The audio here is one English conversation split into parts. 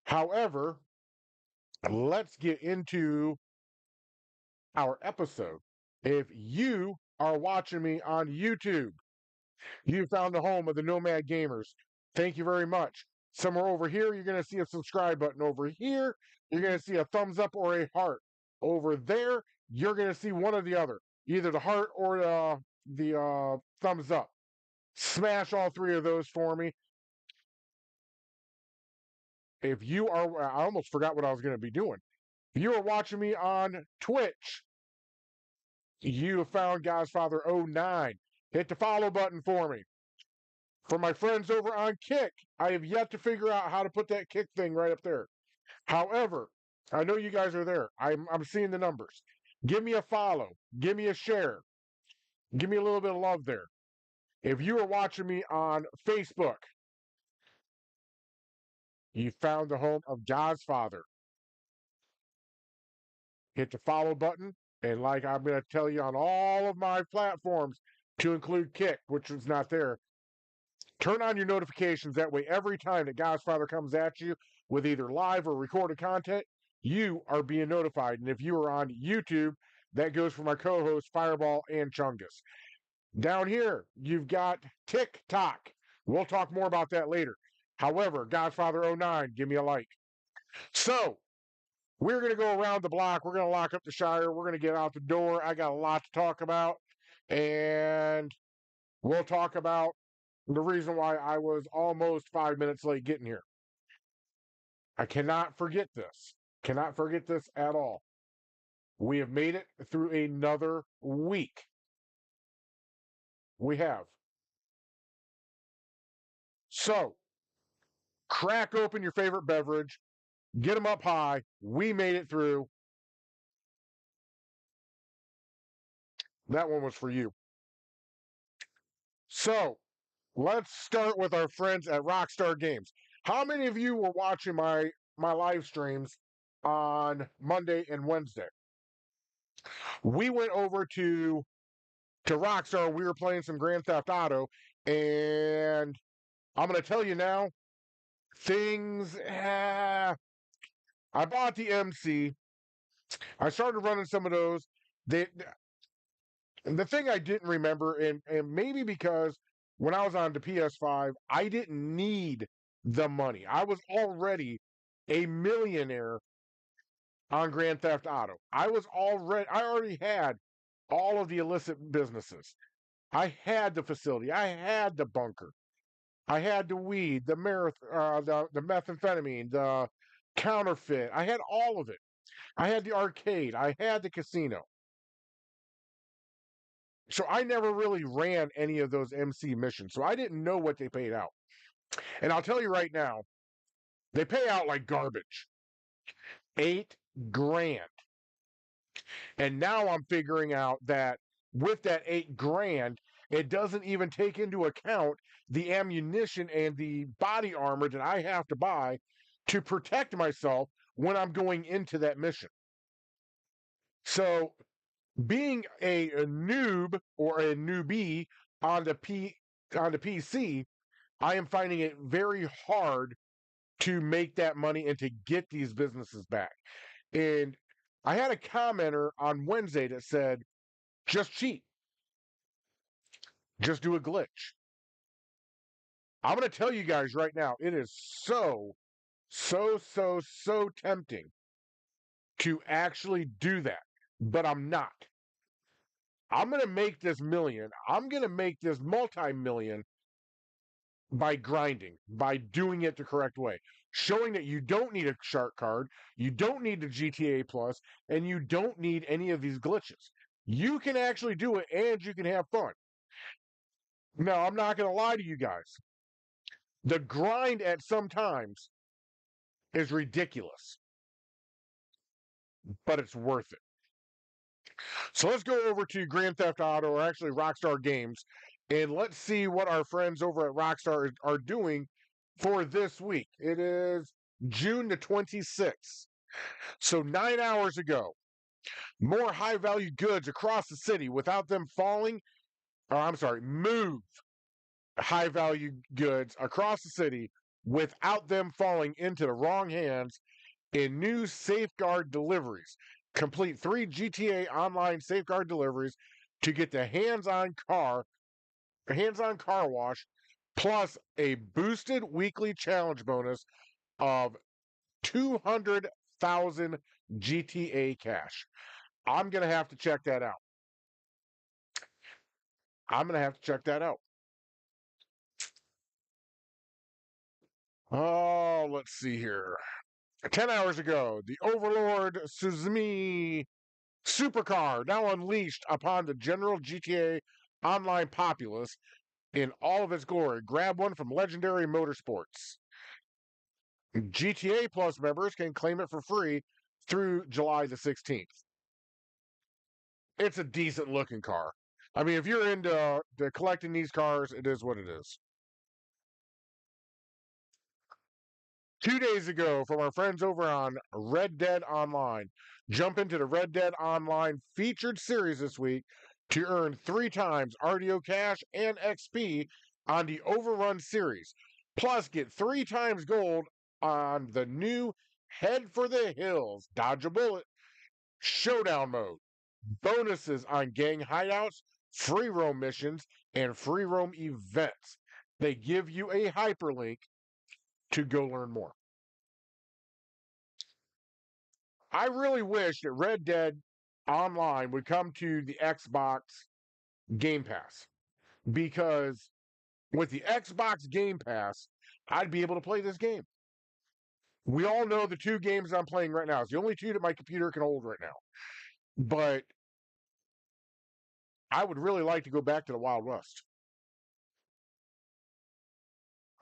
However, let's get into our episode. If you are watching me on YouTube, you found the home of the Nomad Gamers. Thank you very much. Somewhere over here, you're going to see a subscribe button. Over here, you're going to see a thumbs up or a heart. Over there, you're going to see one or the other, either the heart or the thumbs up. Smash all three of those for me. If you are, I almost forgot what I was going to be doing. If you are watching me on Twitch, you have found Godfather09. Hit the follow button for me. For my friends over on Kick, I have yet to figure out how to put that Kick thing right up there. However, I know you guys are there. I'm seeing the numbers. Give me a follow. Give me a share. Give me a little bit of love there. If you are watching me on Facebook, you found the home of God's Father. Hit the follow button. And like I'm going to tell you on all of my platforms, to include Kick, which is not there, turn on your notifications. That way, every time that God's Father comes at you with either live or recorded content, you are being notified. And if you are on YouTube, that goes for my co-hosts Fireball and Chungus. Down here, you've got TikTok. We'll talk more about that later. However, Godfather09, give me a like. So, we're going to go around the block. We're going to lock up the Shire. We're going to get out the door. I got a lot to talk about. And we'll talk about the reason why I was almost 5 minutes late getting here. I cannot forget this. Cannot forget this at all. We have made it through another week. We have. So, crack open your favorite beverage, get them up high. We made it through. That one was for you. So, let's start with our friends at Rockstar Games. How many of you were watching my live streams on Monday and Wednesday? We went over to Rockstar. We were playing some Grand Theft Auto, and I'm going to tell you now, things. I bought the MC. I started running some of those. They, the thing I didn't remember, and maybe because when I was on the PS5, I didn't need the money. I was already a millionaire on Grand Theft Auto. I already had all of the illicit businesses. I had the facility. I had the bunker. I had the weed, the methamphetamine, the counterfeit. I had all of it. I had the arcade. I had the casino. So I never really ran any of those MC missions. So I didn't know what they paid out. And I'll tell you right now, they pay out like garbage. 8 grand. And now I'm figuring out that with that 8 grand, it doesn't even take into account the ammunition and the body armor that I have to buy to protect myself when I'm going into that mission. So, being a noob or a newbie on on the PC, I am finding it very hard to make that money and to get these businesses back. And I had a commenter on Wednesday that said, just cheat. Just do a glitch. I'm going to tell you guys right now, it is so tempting to actually do that. But I'm not. I'm going to make this million. I'm going to make this multi-million by grinding, by doing it the correct way. Showing that you don't need a shark card, you don't need the GTA Plus, and you don't need any of these glitches. You can actually do it and you can have fun. Now, I'm not going to lie to you guys. The grind at some times is ridiculous, but it's worth it. So let's go over to Grand Theft Auto, or actually Rockstar Games, and let's see what our friends over at Rockstar are doing for this week. It is June the 26th. So 9 hours ago, more high value goods across the city without them falling, or I'm sorry, move high value goods across the city without them falling into the wrong hands in new Safeguard deliveries. Complete 3 GTA Online Safeguard deliveries to get the hands-on car wash plus a boosted weekly challenge bonus of 200,000 GTA cash. I'm going to have to check that out. Oh, let's see here. 10 hours ago, the Overlord Suzumi supercar now unleashed upon the general GTA online populace in all of its glory. Grab one from Legendary Motorsports. GTA Plus members can claim it for free through July the 16th. It's a decent looking car. I mean, if you're into collecting these cars, it is what it is. 2 days ago, from our friends over on Red Dead Online, jump into the Red Dead Online featured series this week to earn 3 times RDO cash and XP on the Overrun series. Plus, get 3 times gold on the new Head for the Hills, Dodge a Bullet, Showdown mode. Bonuses on gang hideouts, free roam missions, and free roam events. They give you a hyperlink to go learn more. I really wish that Red Dead Online would come to the Xbox Game Pass, because with the Xbox Game Pass, I'd be able to play this game. We all know the 2 games I'm playing right now. It's the only 2 that my computer can hold right now. But I would really like to go back to the Wild West.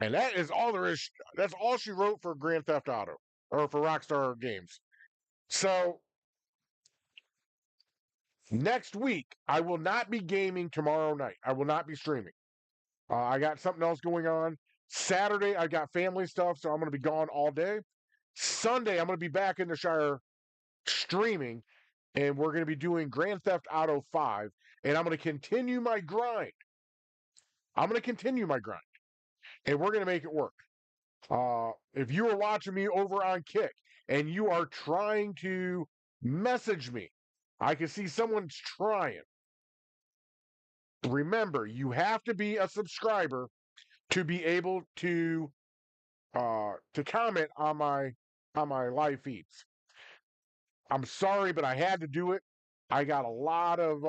And that is all there is. That's all she wrote for Grand Theft Auto, or for Rockstar Games. So next week, I will not be gaming tomorrow night. I will not be streaming. I got something else going on. Saturday, I got family stuff, so I'm going to be gone all day. Sunday, I'm going to be back in the Shire streaming, and we're going to be doing Grand Theft Auto 5, and I'm going to continue my grind. And we're going to make it work. If you are watching me over on Kick and you are trying to message me, I can see someone's trying. Remember, you have to be a subscriber to be able to comment on my live feeds. I'm sorry, but I had to do it. I got a lot of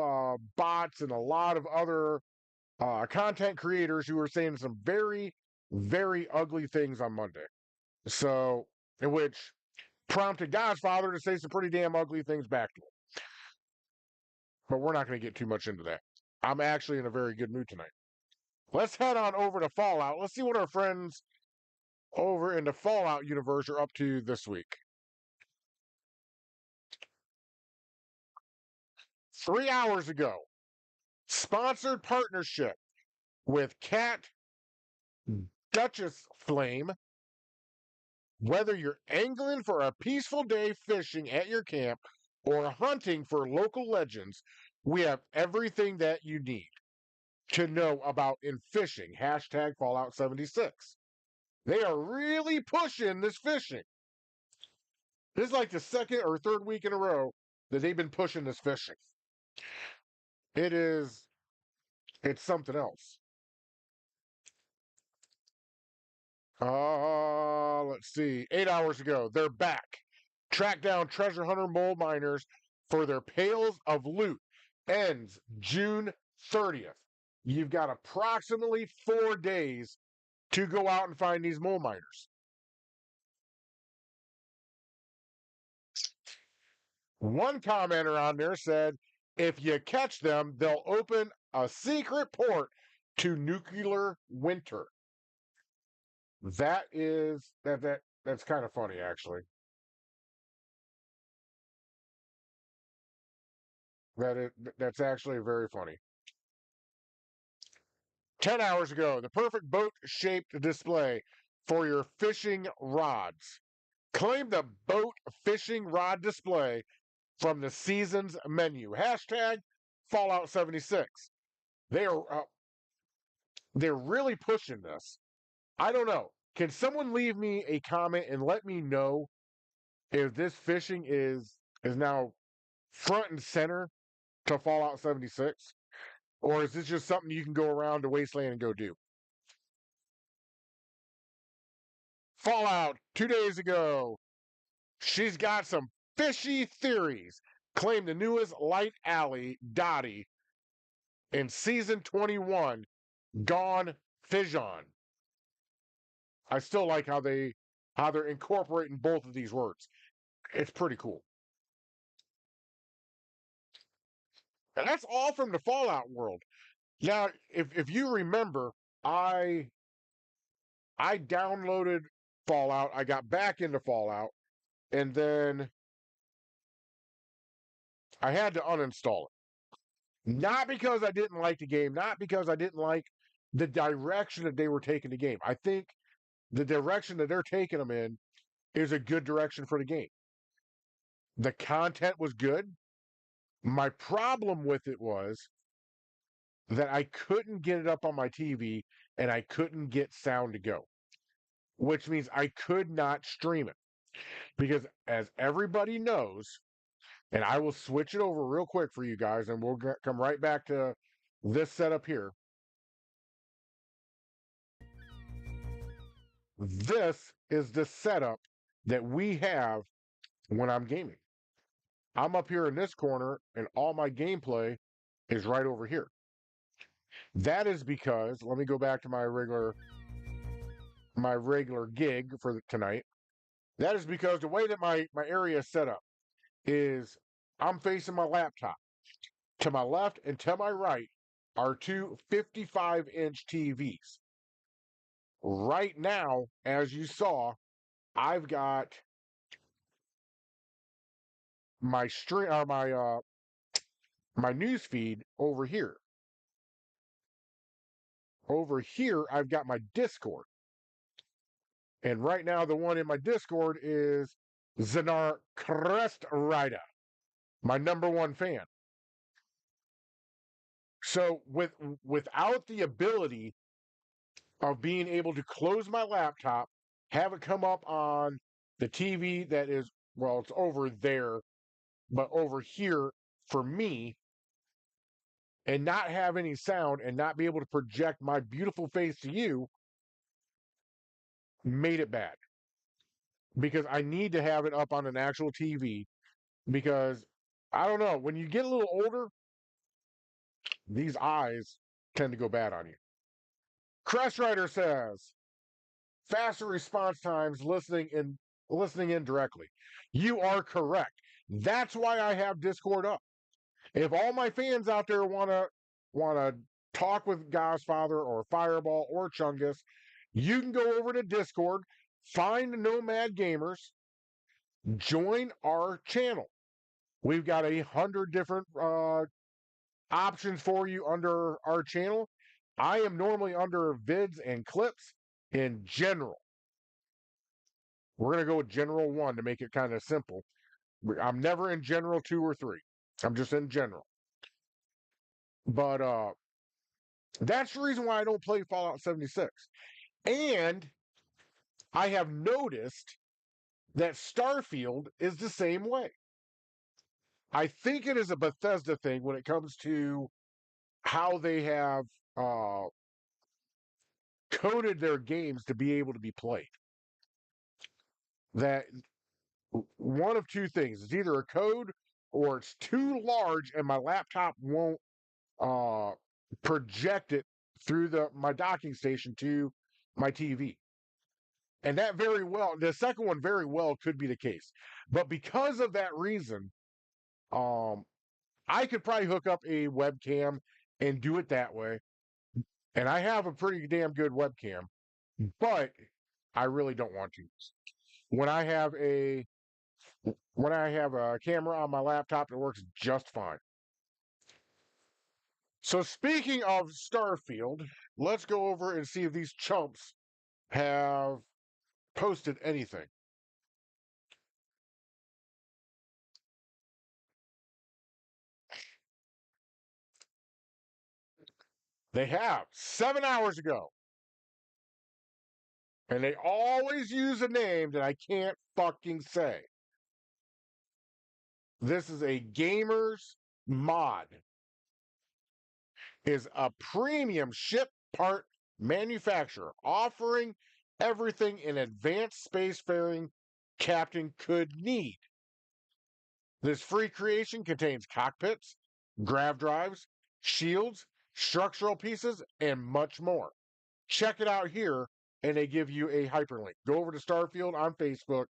bots and a lot of other content creators who are saying some very, very ugly things on Monday. So, in which prompted Godfather to say some pretty damn ugly things back to him. But we're not going to get too much into that. I'm actually in a very good mood tonight. Let's head on over to Fallout. Let's see what our friends over in the Fallout universe are up to this week. 3 hours ago, sponsored partnership with Cat Duchess Flame. Whether you're angling for a peaceful day fishing at your camp or hunting for local legends, we have everything that you need to know about in fishing. Hashtag Fallout 76. They are really pushing this fishing. This is like the 2nd or 3rd week in a row that they've been pushing this fishing. It's something else. Let's see. 8 hours ago, they're back. Track down treasure hunter mole miners for their pails of loot. Ends June 30th. You've got approximately 4 days to go out and find these mole miners. One commenter on there said, if you catch them, they'll open a secret port to nuclear winter. That's kind of funny, actually. That's actually very funny. 10 hours ago, the perfect boat-shaped display for your fishing rods. Claim the boat fishing rod display from the season's menu. Hashtag Fallout 76. They're really pushing this. I don't know. can someone leave me a comment and let me know if this fishing is now front and center to Fallout 76? Or is this just something you can go around to Wasteland and go do? Fallout 2 days ago. She's got some fishy theories. Claimed the newest Light Alley Dottie in season 21, Gone Fission. I still like how they're incorporating both of these words. It's pretty cool. And that's all from the Fallout world. Now, if you remember, I downloaded Fallout, I got back into Fallout, and then I had to uninstall it. Not because I didn't like the game, not because I didn't like the direction that they were taking the game. I think the direction that they're taking them in is a good direction for the game. The content was good. My problem with it was that I couldn't get it up on my TV and I couldn't get sound to go, which means I could not stream it. Because as everybody knows, and I will switch it over real quick for you guys and we'll come right back to this setup here. This is the setup that we have when I'm gaming. I'm up here in this corner and all my gameplay is right over here. That is because, let me go back to my regular gig for tonight. That is because the way that my area is set up is I'm facing my laptop. To my left and to my right are two 55-inch TVs. Right now, as you saw, I've got my stream or my news feed over here. Over here, I've got my Discord. And right now, the one in my Discord is Zanar Crestrida, my #1 fan. So without the ability of being able to close my laptop, have it come up on the TV that is, well, it's over there, but over here for me, and not have any sound and not be able to project my beautiful face to you, made it bad. Because I need to have it up on an actual TV because I don't know, when you get a little older, these eyes tend to go bad on you. Crash Rider says, faster response times listening in directly. You are correct. That's why I have Discord up. If all my fans out there wanna talk with Godfather or Fireball or Chungus, you can go over to Discord, find Nomad Gamers, join our channel. We've got 100 different options for you under our channel. I am normally under vids and clips in general. We're going to go with general 1 to make it kind of simple. I'm never in general 2 or 3. I'm just in general. But that's the reason why I don't play Fallout 76. And I have noticed that Starfield is the same way. I think it is a Bethesda thing when it comes to how they have coded their games to be able to be played. That one of two things. It's either a code or it's too large and my laptop won't project it through my docking station to my TV. And that very well, the second one very well could be the case. But because of that reason, I could probably hook up a webcam and do it that way. And I have a pretty damn good webcam, but I really don't want to. When I have a camera on my laptop, it works just fine. So speaking of Starfield, let's go over and see if these chumps have posted anything. They have 7 hours ago. And they always use a name that I can't fucking say. This is a gamer's mod. Is a premium ship part manufacturer offering everything an advanced spacefaring captain could need. This free creation contains cockpits, grav drives, shields, structural pieces, and much more. Check it out here, and they give you a hyperlink. Go over to Starfield on Facebook.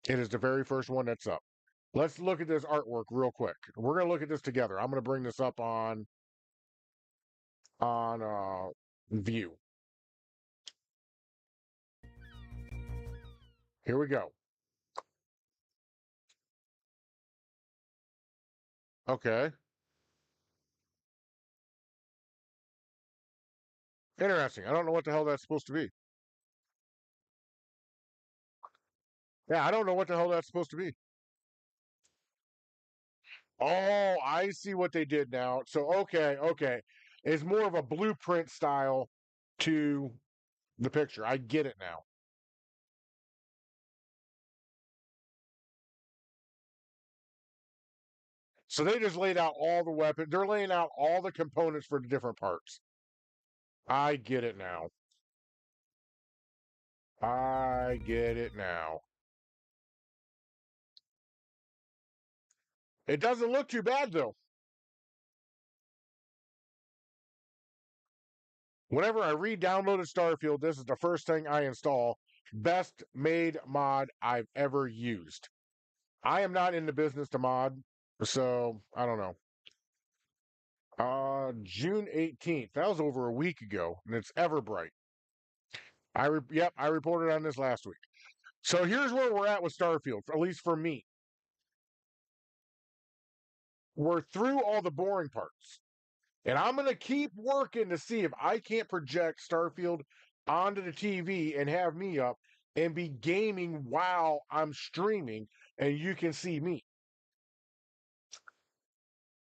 It is the very first one that's up. Let's look at this artwork real quick. We're going to look at this together. I'm going to bring this up on view. Here we go. Okay. Interesting. I don't know what the hell that's supposed to be. Yeah, I don't know what the hell that's supposed to be. Oh, I see what they did now. So, okay. It's more of a blueprint style to the picture. I get it now. So they just laid out all the weapons. They're laying out all the components for the different parts. I get it now. I get it now. It doesn't look too bad though. Whenever I re-downloaded Starfield, this is the first thing I install. Best made mod I've ever used. I am not in the business to mod, so I don't know. June 18th. That was over a week ago, and it's Everbright. Yep, I reported on this last week. So here's where we're at with Starfield, at least for me. We're through all the boring parts. And I'm going to keep working to see if I can't project Starfield onto the TV and have me up and be gaming while I'm streaming and you can see me.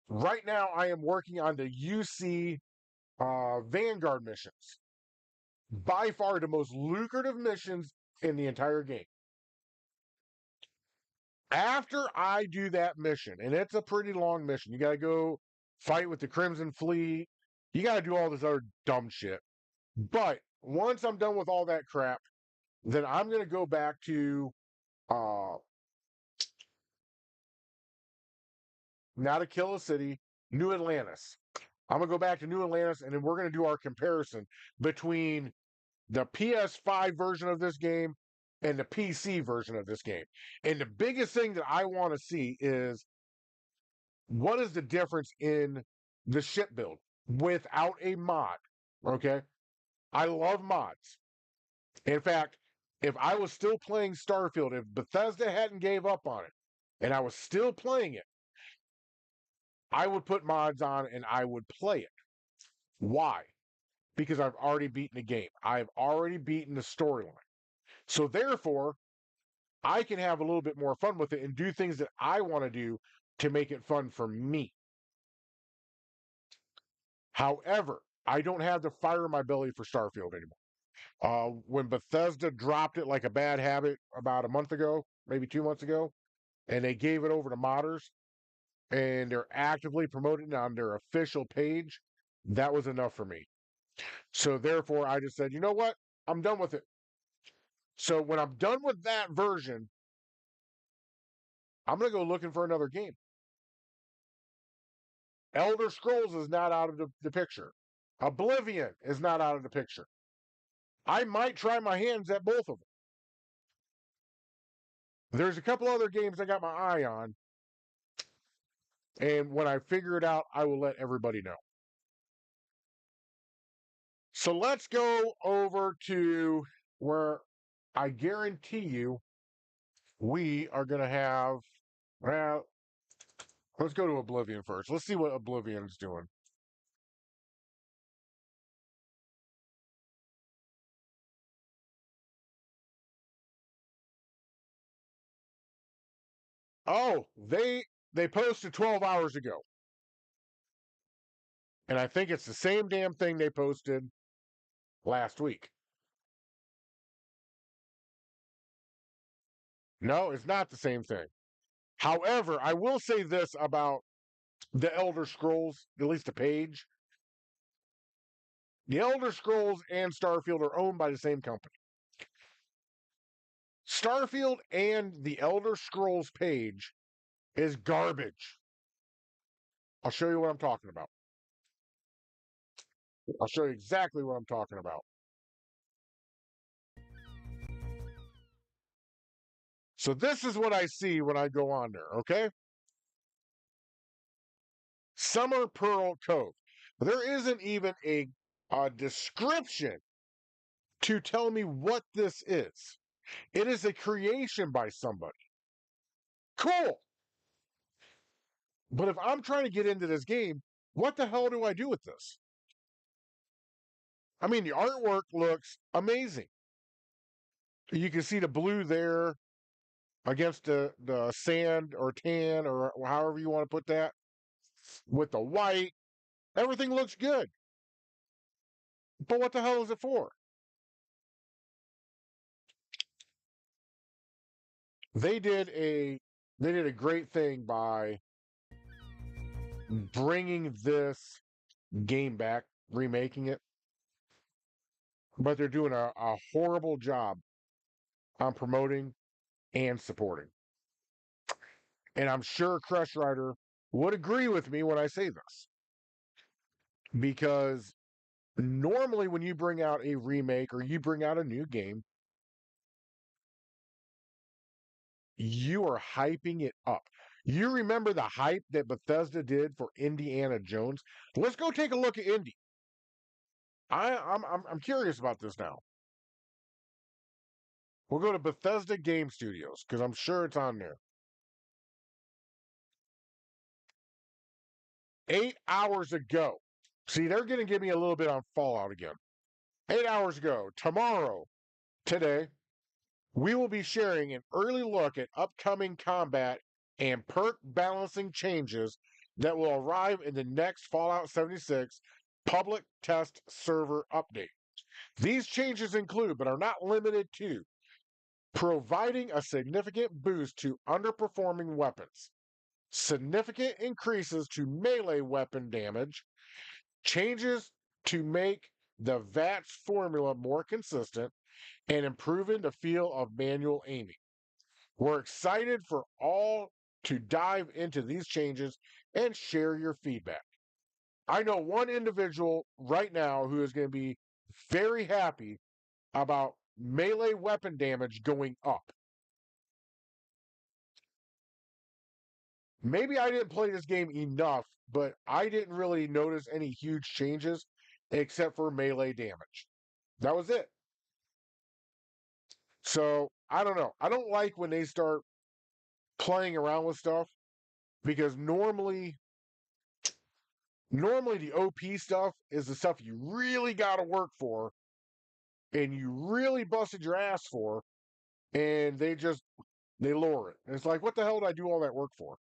Right now, I am working on the UC Vanguard missions. By far the most lucrative missions in the entire game. After I do that mission, and it's a pretty long mission, you got to go fight with the Crimson Fleet. You got to do all this other dumb shit. But once I'm done with all that crap, then I'm going to go back to uh, Now to Kill a City, New Atlantis. I'm going to go back to New Atlantis, and then we're going to do our comparison between the PS5 version of this game and the PC version of this game. And the biggest thing that I want to see is what is the difference in the ship build without a mod? Okay. I love mods. In fact, if I was still playing Starfield, if Bethesda hadn't gave up on it and I was still playing it, I would put mods on and I would play it. Why? Because I've already beaten the game. I've already beaten the storyline. So therefore, I can have a little bit more fun with it and do things that I want to do to make it fun for me. However, I don't have the fire in my belly for Starfield anymore. When Bethesda dropped it like a bad habit about a month ago, maybe 2 months ago, and they gave it over to modders, and they're actively promoting it on their official page, that was enough for me. So therefore, I just said, you know what? I'm done with it. So when I'm done with that version, I'm going to go looking for another game. Elder Scrolls is not out of the picture. Oblivion is not out of the picture. I might try my hands at both of them. There's a couple other games I got my eye on. And when I figure it out, I will let everybody know. So let's go over to where I guarantee you we are going to have. Well, let's go to Oblivion first. Let's see what Oblivion's doing. Oh, they posted 12 hours ago. And I think it's the same damn thing they posted last week. No, it's not the same thing. However, I will say this about the Elder Scrolls, at least the page. The Elder Scrolls and Starfield are owned by the same company. Starfield and the Elder Scrolls page is garbage. I'll show you what I'm talking about. I'll show you exactly what I'm talking about. So this is what I see when I go on there, okay? Summer Pearl Cove. There isn't even a description to tell me what this is. It is a creation by somebody. Cool. But if I'm trying to get into this game, what the hell do I do with this? I mean, the artwork looks amazing. You can see the blue there against the sand or tan or however you want to put that with the white. Everything looks good. But what the hell is it for? They did a they did a great thing by bringing this game back, remaking it, but they're doing a horrible job on promoting and supporting. And I'm sure Crush Rider would agree with me when I say this. Because normally when you bring out a remake or you bring out a new game, you are hyping it up. You remember the hype that Bethesda did for Indiana Jones? Let's go take a look at Indy. I'm curious about this now. We'll go to Bethesda Game Studios because I'm sure it's on there. 8 hours ago. See, they're going to give me a little bit on Fallout again. 8 hours ago, tomorrow, today, we will be sharing an early look at upcoming combat and perk balancing changes that will arrive in the next Fallout 76 public test server update. These changes include, but are not limited to, providing a significant boost to underperforming weapons, significant increases to melee weapon damage, changes to make the VATS formula more consistent, and improving the feel of manual aiming. We're excited for all to dive into these changes and share your feedback. I know one individual right now who is going to be very happy about melee weapon damage going up. Maybe I didn't play this game enough, but I didn't really notice any huge changes except for melee damage. That was it. So I don't know. I don't like when they start playing around with stuff because normally the OP stuff is the stuff you really got to work for and you really busted your ass for, and they lower it. And it's like, what the hell did I do all that work for?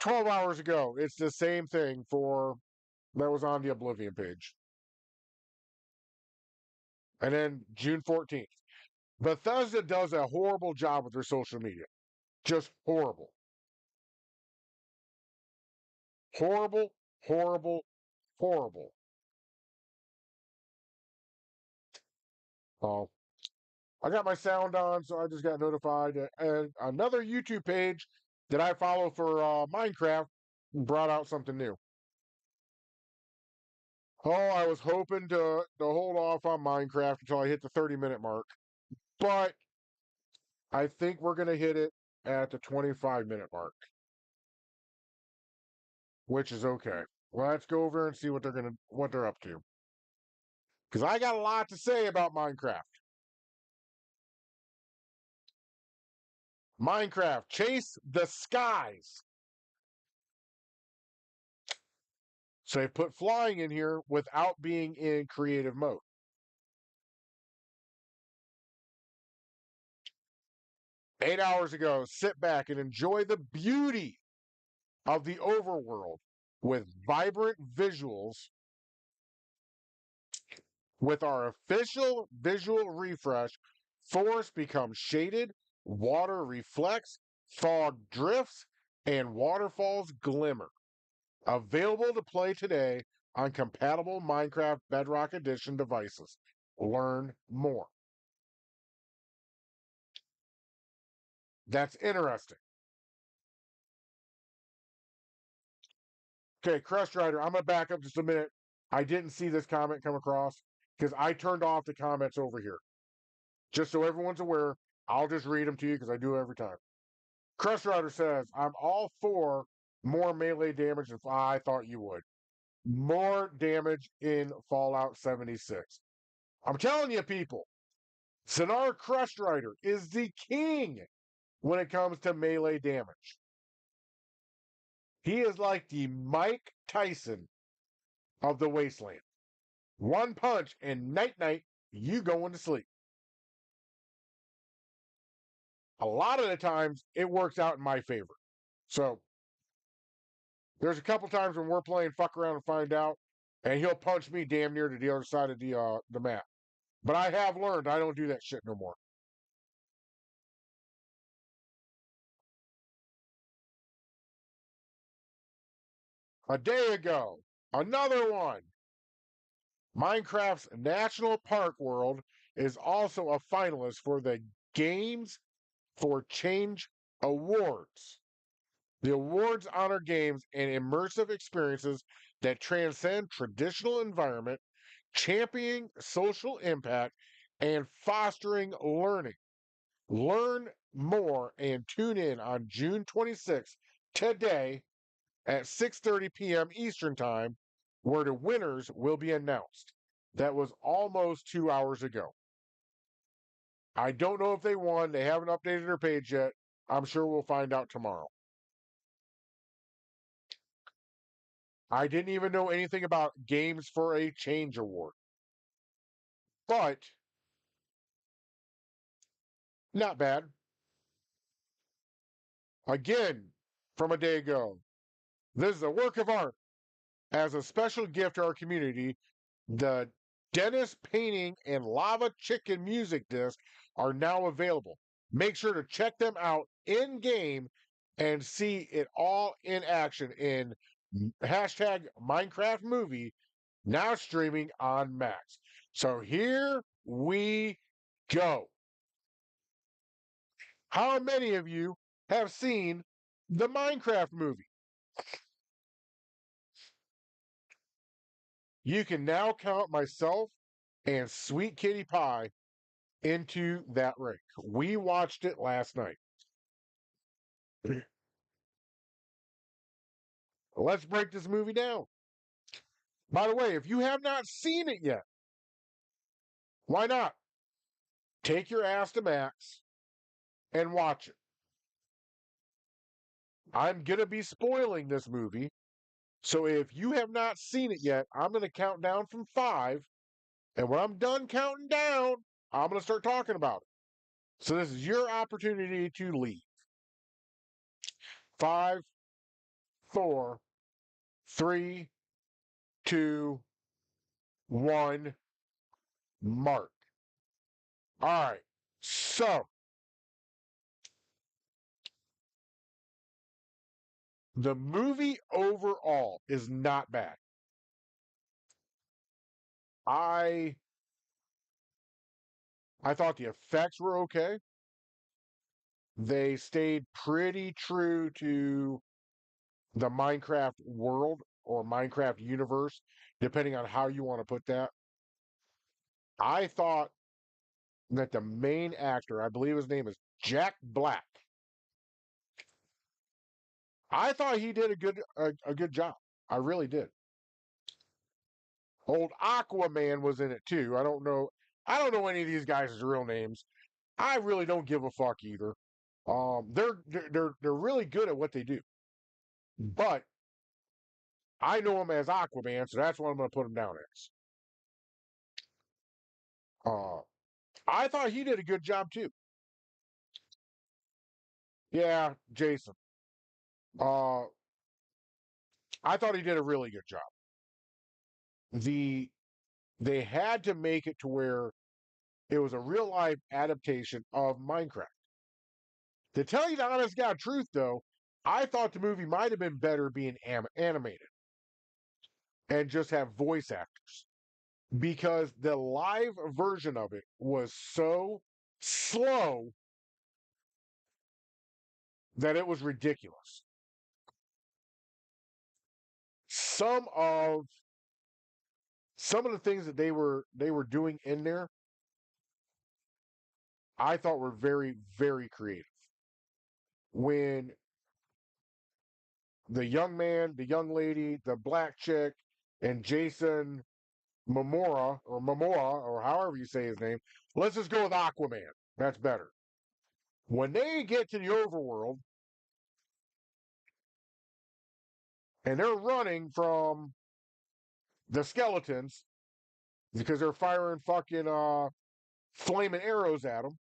12 hours ago, it's the same thing for that was on the Oblivion page. And then June 14th. Bethesda does a horrible job with their social media. Just horrible. Horrible, horrible, horrible. Oh, I got my sound on, so I just got notified. And another YouTube page that I follow for Minecraft brought out something new. Oh, I was hoping to hold off on Minecraft until I hit the 30-minute mark, but I think we're gonna hit it at the 25-minute mark, which is okay. Well, let's go over and see what they're up to, because I got a lot to say about Minecraft. Minecraft, chase the skies. So they put flying in here without being in creative mode. Eight hours ago, sit back and enjoy the beauty of the overworld with vibrant visuals with our official visual refresh Forest becomes shaded, water reflects, fog drifts, and waterfalls glimmer. Available to play today on compatible Minecraft Bedrock Edition devices. Learn more. That's interesting. Okay, Crust Rider, I'm going to back up just a minute. I didn't see this comment come across because I turned off the comments over here. Just so everyone's aware, I'll just read them to you because I do every time. Crust Rider says, I'm all for more melee damage than I thought you would. More damage in Fallout 76. I'm telling you, people, Sonar Crust Rider is the king when it comes to melee damage. He is like the Mike Tyson of the Wasteland. One punch and night, you going to sleep. A lot of the times, it works out in my favor. So, there's a couple times when we're playing fuck around and find out, and he'll punch me damn near to the other side of the map. But I have learned I don't do that shit no more. A day ago, another one. Minecraft's National Park World is also a finalist for the Games for Change Awards. The awards honor games and immersive experiences that transcend traditional environment, championing social impact, and fostering learning. Learn more and tune in on June 26th today at 6:30 p.m. Eastern Time, where the winners will be announced. That was almost 2 hours ago. I don't know if they won. They haven't updated their page yet. I'm sure we'll find out tomorrow. I didn't even know anything about Games for a Change Award. But not bad. Again, from a day ago. This is a work of art. As a special gift to our community, the Dennis Painting and Lava Chicken music disc are now available. Make sure to check them out in game and see it all in action in hashtag Minecraft movie, now streaming on Max. So here we go. How many of you have seen the Minecraft movie? You can now count myself and Sweet Kitty Pie into that rank. We watched it last night. Let's break this movie down. By the way, if you have not seen it yet, why not? Take your ass to Max and watch it. I'm going to be spoiling this movie. So if you have not seen it yet, I'm going to count down from 5. And when I'm done counting down, I'm going to start talking about it. So this is your opportunity to leave. 5, 4, 3, 2, 1, mark. All right. So the movie overall is not bad. I I thought the effects were okay. They stayed pretty true to the Minecraft world or Minecraft universe, depending on how you want to put that. I thought that the main actor, I believe his name is Jack Black. I thought he did a good job. I really did. Old Aquaman was in it too. I don't know any of these guys' real names. I really don't give a fuck either. They're really good at what they do, but I know him as Aquaman, so that's what I'm going to put him down as. Uh, I thought he did a good job too. Yeah, Jason. Uh, I thought he did a really good job. The they had to make it to where It was a real life adaptation of Minecraft. To tell you the honest God truth, though, I thought the movie might have been better being animated and just have voice actors because the live version of it was so slow that it was ridiculous. Some of the things that they were doing in there, I thought were very, very creative. When the young man, the young lady, the black chick, and Jason Momoa, or however you say his name, let's just go with Aquaman. That's better. When they get to the overworld and they're running from the skeletons because they're firing fucking flaming arrows at them,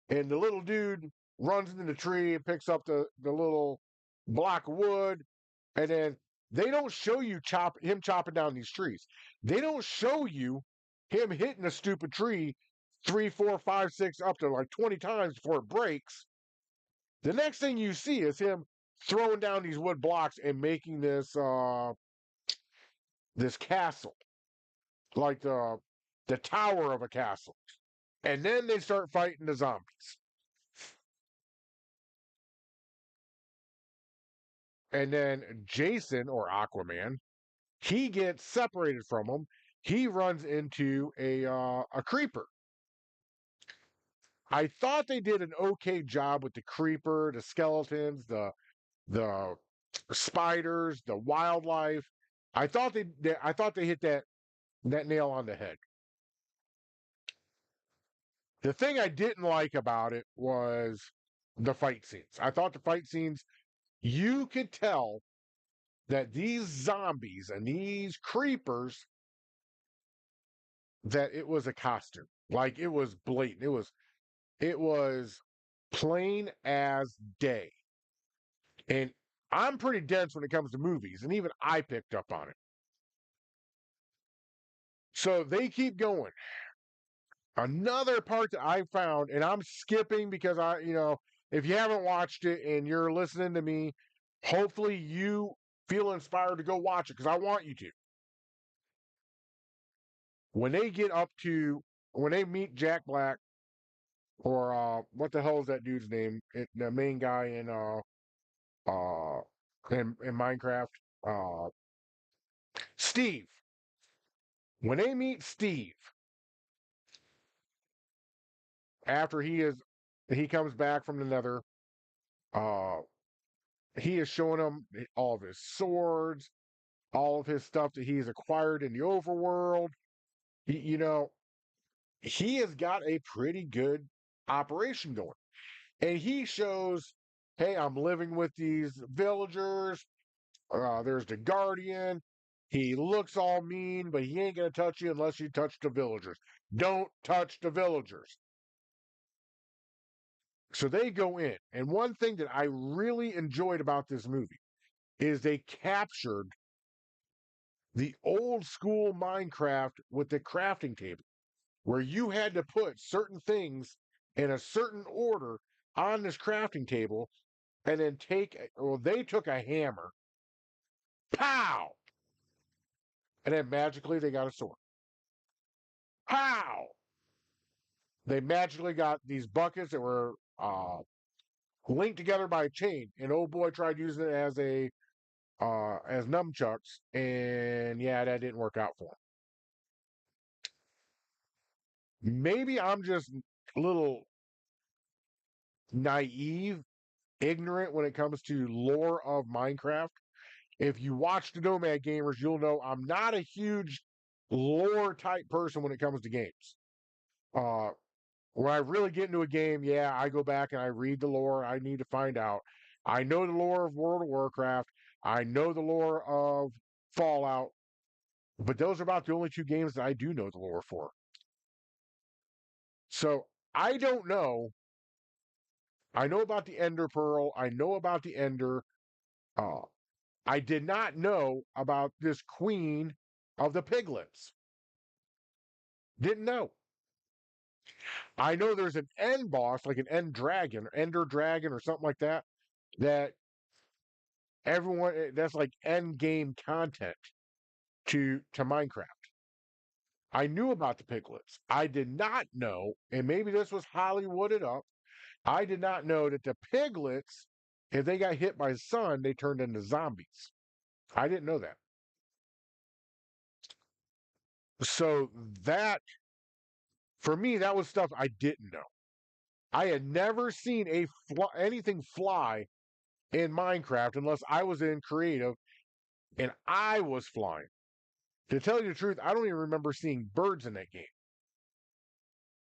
and the little dude runs into the tree and picks up the little block of wood, and then they don't show you him chopping down these trees. They don't show you him hitting a stupid tree 3, 4, 5, 6, up to like 20 times before it breaks. The next thing you see is him throwing down these wood blocks and making this castle, like the tower of a castle. And then they start fighting the zombies. And then Jason, or Aquaman, he gets separated from them. He runs into a creeper. I thought they did an okay job with the creeper, the skeletons, the spiders, the wildlife. I thought they hit that nail on the head. The thing I didn't like about it was the fight scenes. I thought the fight scenes, you could tell that these zombies and these creepers, that it was a costume. Like, it was blatant. It was plain as day. And I'm pretty dense when it comes to movies, and even I picked up on it. So they keep going. Another part that I found, and I'm skipping because if you haven't watched it and you're listening to me, hopefully you feel inspired to go watch it because I want you to. When they get up to, when they meet Jack Black, or what the hell is that dude's name? The main guy uh in Minecraft, uh Steve. When they meet Steve, after he comes back from the Nether, uh he is showing them all of his swords, all of his stuff that he's acquired in the overworld. He has got a pretty good operation going. And he shows, hey, I'm living with these villagers. There's the Guardian. He looks all mean, but he ain't going to touch you unless you touch the villagers. Don't touch the villagers. So they go in. And one thing that I really enjoyed about this movie is they captured the old school Minecraft with the crafting table, where you had to put certain things in a certain order on this crafting table, and then they took a hammer, pow, and then magically they got a sword. Pow! They magically got these buckets that were linked together by a chain, and old boy tried using it as nunchucks, and yeah, that didn't work out for him. Maybe I'm just a little naive, ignorant when it comes to lore of Minecraft. If you watch the Nomad Gamers, you'll know I'm not a huge lore type person when it comes to games. Uh, when I really get into a game, yeah, I go back and I read the lore. I need to find out. I know the lore of World of Warcraft. I know the lore of Fallout, but those are about the only two games that I do know the lore for. So I don't know. I know about the Ender Pearl. I know about the Ender. Uh, I did not know about this queen of the piglets. Didn't know. I know there's an end boss, like an end dragon, or ender dragon, or something like that. That that's like end game content to Minecraft. I knew about the piglets. I did not know, and maybe this was Hollywooded up. I did not know that the piglets, if they got hit by the sun, they turned into zombies. I didn't know that. So that, for me, that was stuff I didn't know. I had never seen anything fly in Minecraft unless I was in creative and I was flying. To tell you the truth, I don't even remember seeing birds in that game.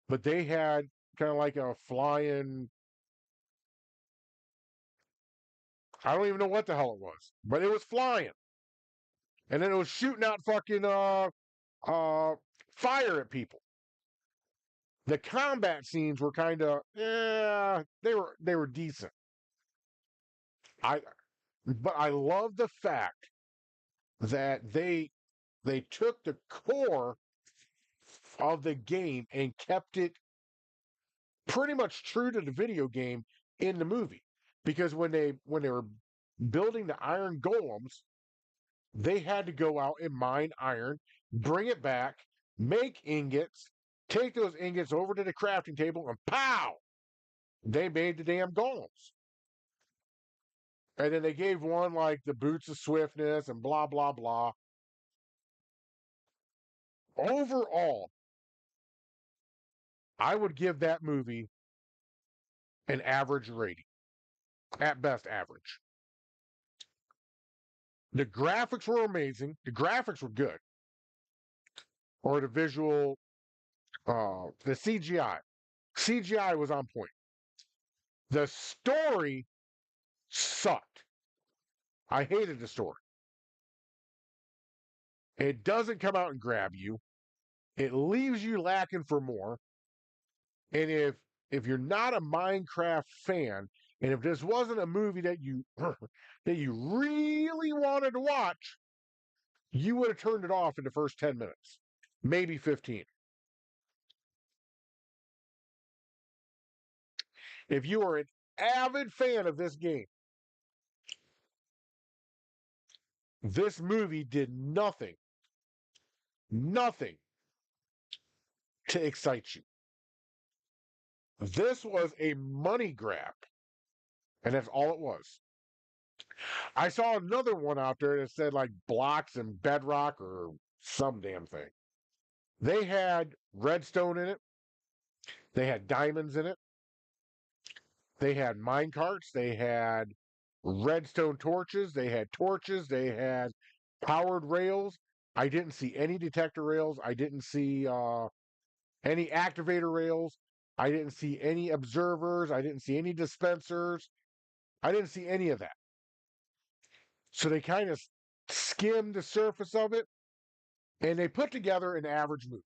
But they had kind of like a flying, I don't even know what the hell it was, but it was flying. And then it was shooting out fucking uh fire at people. The combat scenes were kind of they were decent. I but I love the fact that they took the core of the game and kept it pretty much true to the video game in the movie. Because when they were building the iron golems, they had to go out and mine iron, bring it back, make ingots, take those ingots over to the crafting table, and pow! They made the damn golems. And then they gave one like the boots of swiftness and blah blah blah. Overall, I would give that movie an average rating. At best average. The graphics were amazing. The graphics were good. Or the visual the CGI. CGI was on point. The story sucked. I hated the story. It doesn't come out and grab you. It leaves you lacking for more. And if you're not a Minecraft fan, and if this wasn't a movie that you that you really wanted to watch, you would have turned it off in the first 10 minutes, maybe 15. If you are an avid fan of this game, this movie did nothing to excite you. This was a money grab, and that's all it was. I saw another one out there that said like blocks and bedrock or some damn thing. They had redstone in it. They had diamonds in it. They had mine carts. They had redstone torches. They had torches. They had powered rails. I didn't see any detector rails. I didn't see any activator rails. I didn't see any observers. I didn't see any dispensers. I didn't see any of that. So they kind of skimmed the surface of it and they put together an average movie.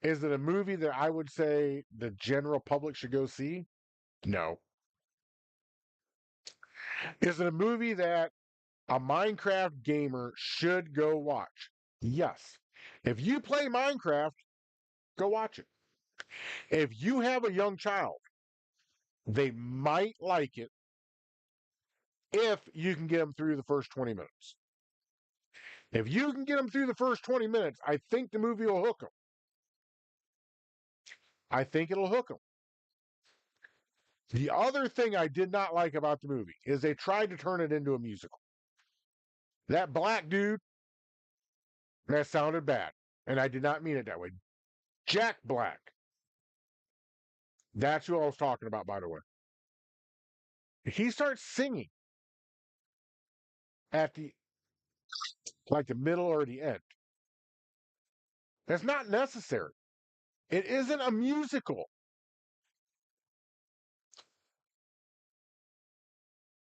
Is it a movie that I would say the general public should go see? No. Is it a movie that a Minecraft gamer should go watch? Yes. If you play Minecraft, go watch it. If you have a young child, they might like it if you can get them through the first 20 minutes. If you can get them through the first 20 minutes, I think the movie will hook them. I think it'll hook them. The other thing I did not like about the movie is they tried to turn it into a musical. That black dude, that sounded bad. And I did not mean it that way. Jack Black. That's who I was talking about, by the way. He starts singing at the middle or the end. That's not necessary. It isn't a musical.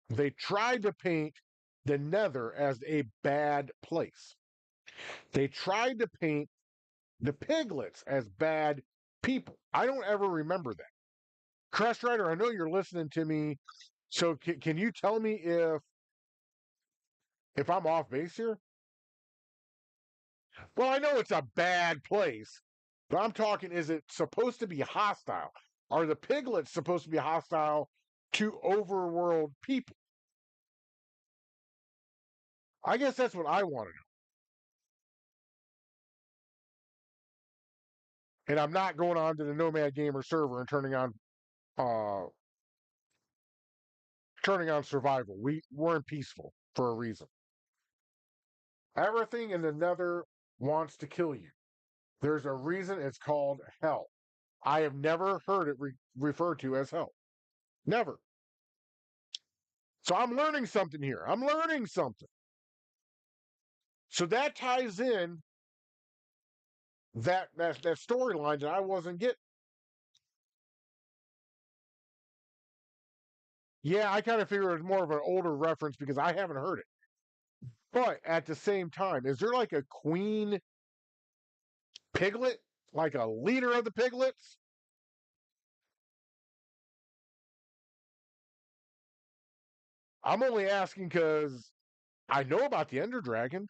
They tried to paint the Nether as a bad place. They tried to paint the piglets as bad people. I don't ever remember that. Crest Rider, I know you're listening to me. So can you tell me if I'm off base here? Well, I know it's a bad place. But I'm talking, is it supposed to be hostile? Are the piglets supposed to be hostile to overworld people? I guess that's what I want to know. And I'm not going on to the Nomad Gamer server and uh turning on survival. We're in peaceful for a reason. Everything in the Nether wants to kill you. There's a reason it's called hell. I have never heard it referred to as hell. Never. So I'm learning something here. I'm learning something. So that ties in that storyline that I wasn't getting. Yeah, I kind of figure it's more of an older reference because I haven't heard it. But at the same time, is there like a queen piglet, like a leader of the piglets? I'm only asking because I know about the Ender Dragon.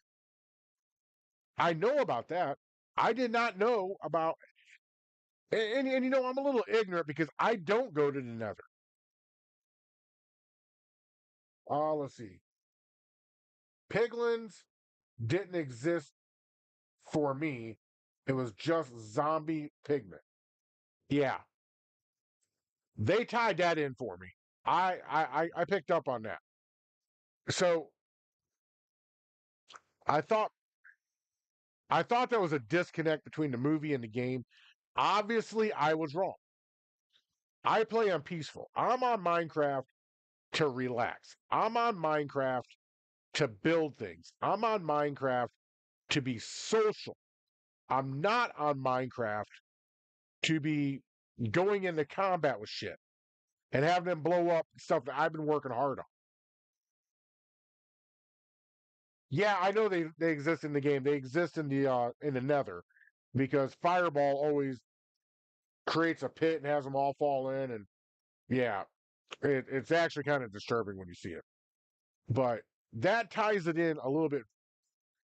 I know about that. I did not know about, and you know, I'm a little ignorant because I don't go to the Nether. Let's see. Piglins didn't exist for me. It was just zombie pigment. Yeah, they tied that in for me. I picked up on that. So I thought I thought there was a disconnect between the movie and the game. Obviously, I was wrong. I play on peaceful. I'm on Minecraft to relax. I'm on Minecraft to build things. I'm on Minecraft to be social. I'm not on Minecraft to be going into combat with shit and having them blow up stuff that I've been working hard on. Yeah, I know they exist in the game. They exist in the Nether because Fireball always creates a pit and has them all fall in, and yeah, it's actually kind of disturbing when you see it. But that ties it in a little bit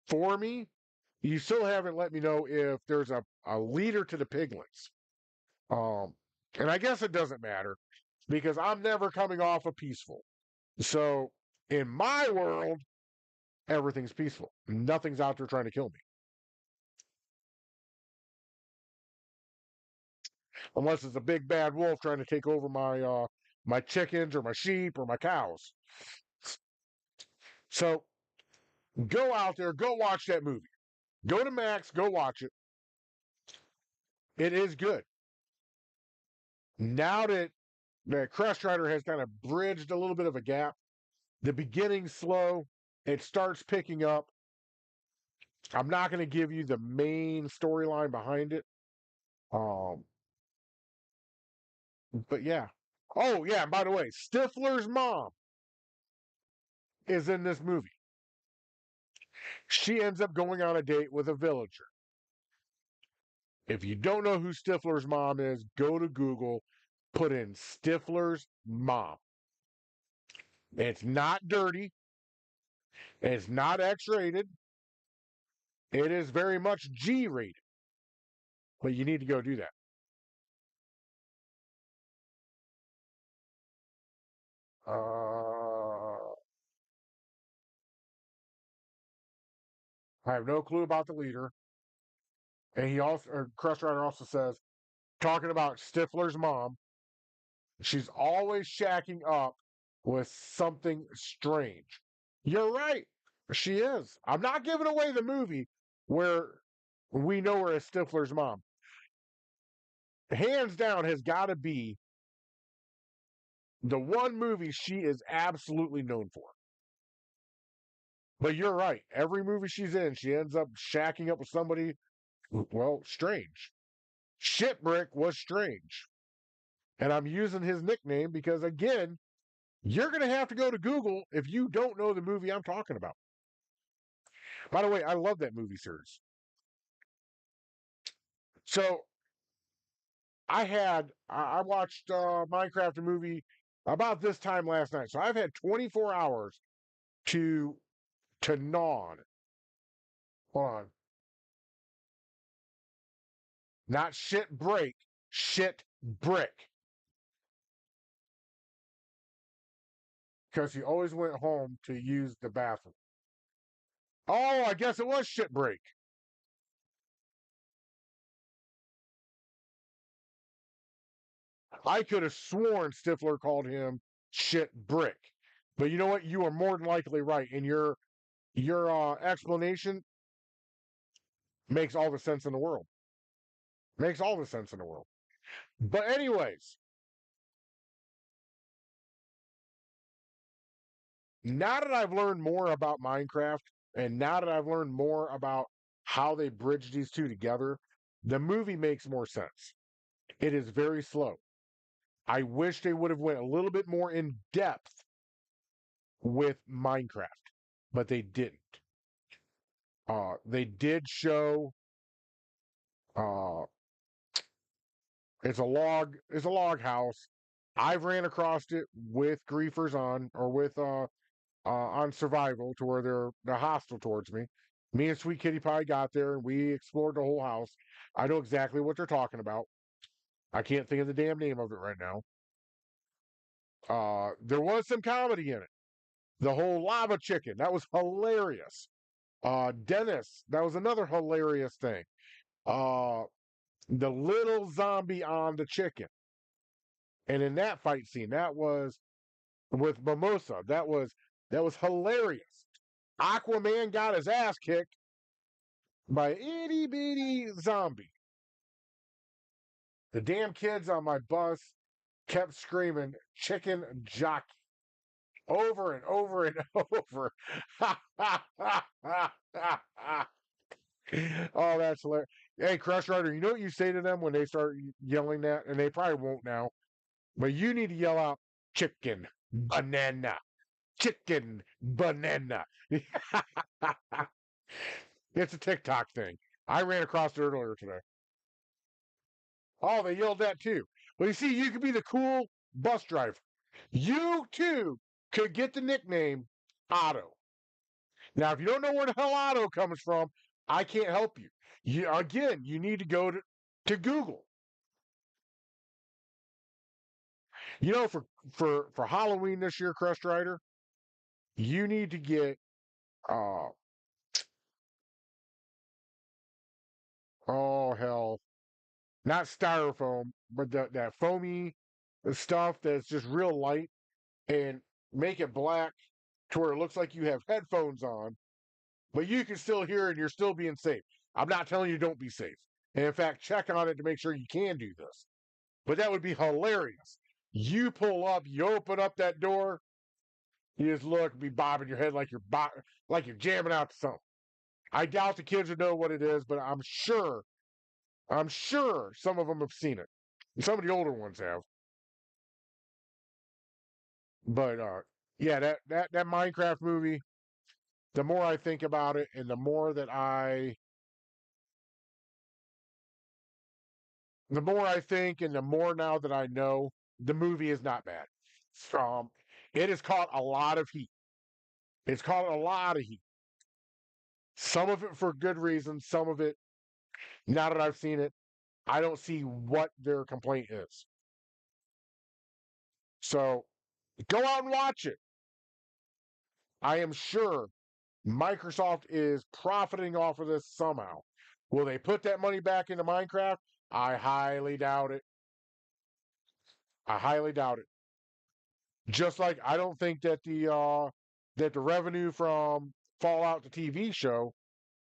for me. You still haven't let me know if there's a leader to the piglets. Um, and I guess it doesn't matter because I'm never coming off of peaceful. So in my world, everything's peaceful. Nothing's out there trying to kill me. Unless it's a big bad wolf trying to take over my chickens or my sheep or my cows. So go out there, go watch that movie. Go to Max, go watch it. It is good. Now that Crest Rider has kind of bridged a little bit of a gap, the beginning's slow, it starts picking up. I'm not going to give you the main storyline behind it. Um, but yeah. Oh yeah, and by the way, Stifler's mom is in this movie. She ends up going on a date with a villager. If you don't know who Stifler's mom is, go to Google, put in Stifler's mom. It's not dirty. It's not X rated. It is very much G rated. But you need to go do that. I have no clue about the leader. And he also, Crust Rider also says, talking about Stifler's mom, she's always shacking up with something strange. You're right. She is. I'm not giving away the movie where we know her as Stifler's mom. Hands down has got to be the one movie she is absolutely known for. But you're right. Every movie she's in, she ends up shacking up with somebody, well, strange. Shitbrick was strange. And I'm using his nickname because, again, you're going to have to go to Google if you don't know the movie I'm talking about. By the way, I love that movie series. So I watched Minecraft the movie about this time last night. So I've had 24 hours to gnaw on it. Hold on. Not shit break, shit brick. Because he always went home to use the bathroom. Oh, I guess it was shit break. I could have sworn Stifler called him shit brick. But you know what? You are more than likely right. And your explanation makes all the sense in the world. Makes all the sense in the world. But anyways, now that I've learned more about Minecraft and now that I've learned more about how they bridge these two together, the movie makes more sense. It is very slow. I wish they would have went a little bit more in depth with Minecraft, but they didn't. They did show uh, it's a log house. I've ran across it with griefers on or with on survival to where they're hostile towards me. Me and Sweet Kitty Pie got there and we explored the whole house. I know exactly what they're talking about. I can't think of the damn name of it right now. There was some comedy in it. The whole lava chicken, that was hilarious. Dennis, that was another hilarious thing. Uh, the little zombie on the chicken. And in that fight scene, that was with Mimosa. That was hilarious. Aquaman got his ass kicked by itty bitty zombie. The damn kids on my bus kept screaming chicken jockey over and over and over. Oh, that's hilarious. Hey, Crush Rider, you know what you say to them when they start yelling that? And they probably won't now. But you need to yell out chicken banana. Chicken banana. It's a TikTok thing. I ran across it earlier today. Oh, they yelled that too. But you see, you could be the cool bus driver. You too could get the nickname Otto. Now, if you don't know where the hell Otto comes from, I can't help you. You need to go to Google. You know, for Halloween this year, Crust Rider, you need to get uh oh hell, not styrofoam, but that foamy stuff that's just real light and make it black to where it looks like you have headphones on, but you can still hear and you're still being safe. I'm not telling you don't be safe. And in fact, check on it to make sure you can do this. But that would be hilarious. You pull up, you open up that door, you just look, be bobbing your head like like you're jamming out to something. I doubt the kids would know what it is, but I'm sure some of them have seen it. Some of the older ones have. But yeah, that Minecraft movie, the more I think about it and the more I think and the more now that I know, the movie is not bad. Um it has caught a lot of heat. It's caught a lot of heat. Some of it for good reasons, some of it now that I've seen it, I don't see what their complaint is. So go out and watch it. I am sure Microsoft is profiting off of this somehow. Will they put that money back into Minecraft? I highly doubt it. I highly doubt it. Just like I don't think that the revenue from Fallout the TV show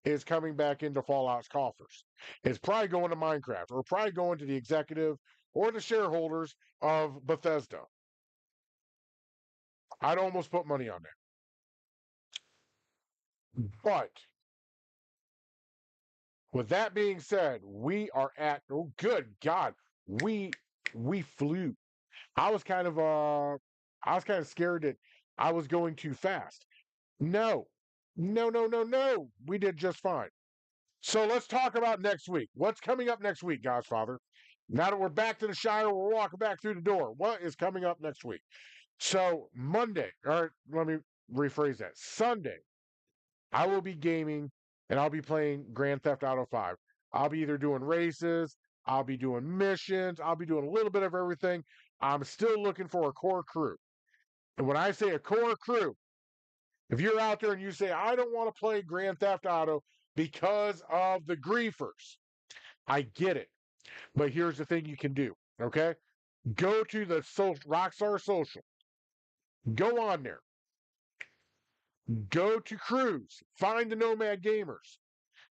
is coming back into Fallout's coffers. It's probably going to Minecraft or probably going to the executive or the shareholders of Bethesda. I'd almost put money on that. But with that being said, we are at oh good God, we we flew. I was kind of I was kind of scared that I was going too fast. No. No, no, no, no. We did just fine. So let's talk about next week. What's coming up next week, Godfather? Now that we're back to the Shire, we're walking back through the door. What is coming up next week? So Monday, or let me rephrase that. Sunday, I will be gaming and I'll be playing Grand Theft Auto 5. I'll be either doing races, I'll be doing missions. I'll be doing a little bit of everything. I'm still looking for a core crew. And when I say a core crew, if you're out there and you say, I don't want to play Grand Theft Auto because of the griefers, I get it. But here's the thing you can do, okay? Go to the Rockstar Social. Go on there. Go to crews. Find the Nomad Gamers.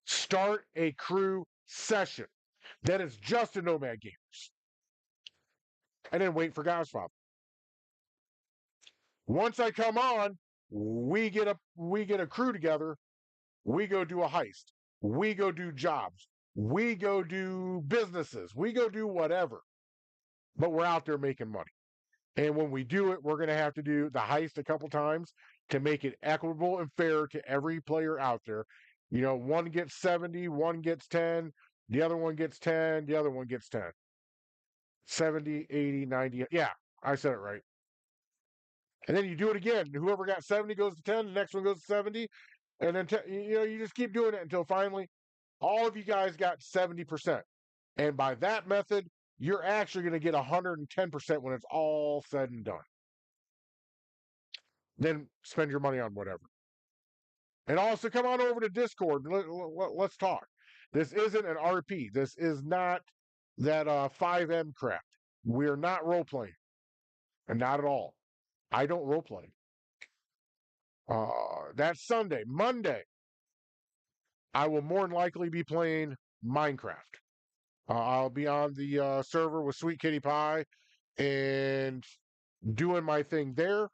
Start a crew session that is just the Nomad Gamers. And then wait for Godfather. Once I come on, we get a crew together. We go do a heist. We go do jobs. We go do businesses. We go do whatever. But we're out there making money. And when we do it, we're going to have to do the heist a couple times to make it equitable and fair to every player out there. You know, one gets 70, one gets 10, the other one gets 10, the other one gets 10. 70, 80, 90. Yeah, I said it right. And then you do it again. Whoever got 70 goes to 10, the next one goes to 70. And then, you just keep doing it until finally all of you guys got 70%. And by that method, you're actually going to get 110% when it's all said and done. Then spend your money on whatever. And also come on over to Discord. Let's talk. This isn't an RP. This is not that 5M crap. We're not role playing. And not at all. I don't role play. That's Sunday. Monday, I will more than likely be playing Minecraft. I'll be on the server with Sweet Kitty Pie and doing my thing there.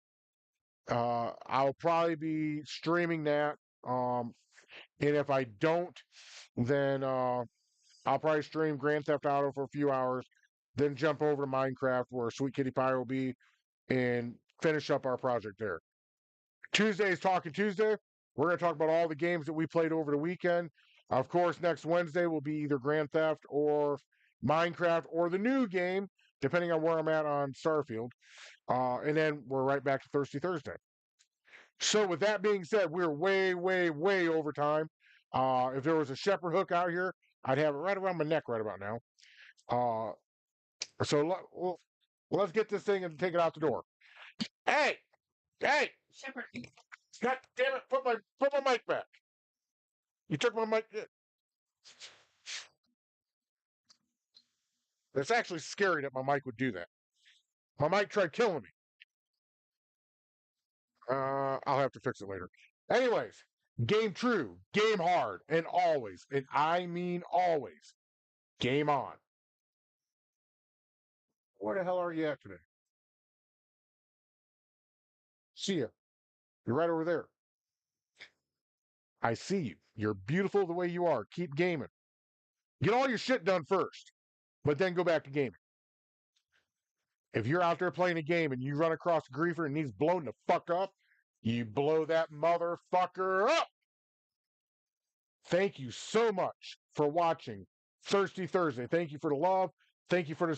I'll probably be streaming that. And if I don't, then I'll probably stream Grand Theft Auto for a few hours, then jump over to Minecraft where Sweet Kitty Pie will be and finish up our project there. Tuesday is Talking Tuesday. We're going to talk about all the games that we played over the weekend. Of course, next Wednesday will be either Grand Theft or Minecraft or the new game, depending on where I'm at on Starfield. And then we're right back to Thirsty Thursday. So with that being said, we're way, way, way over time. If there was a shepherd hook out here, I'd have it right around my neck right about now. Let's get this thing and take it out the door. Hey! Shepherd. God damn it! Put my mic back. You took my mic. It's actually scary that my mic would do that. My mic tried killing me. I'll have to fix it later. Anyways, game true, game hard, and always, and I mean always, game on. Where the hell are you at today? See ya. You're right over there. I see you. You're beautiful the way you are. Keep gaming. Get all your shit done first, but then go back to gaming. If you're out there playing a game and you run across a griefer and he's blown the fuck up, you blow that motherfucker up. Thank you so much for watching Thirsty Thursday. Thank you for the love. Thank you for the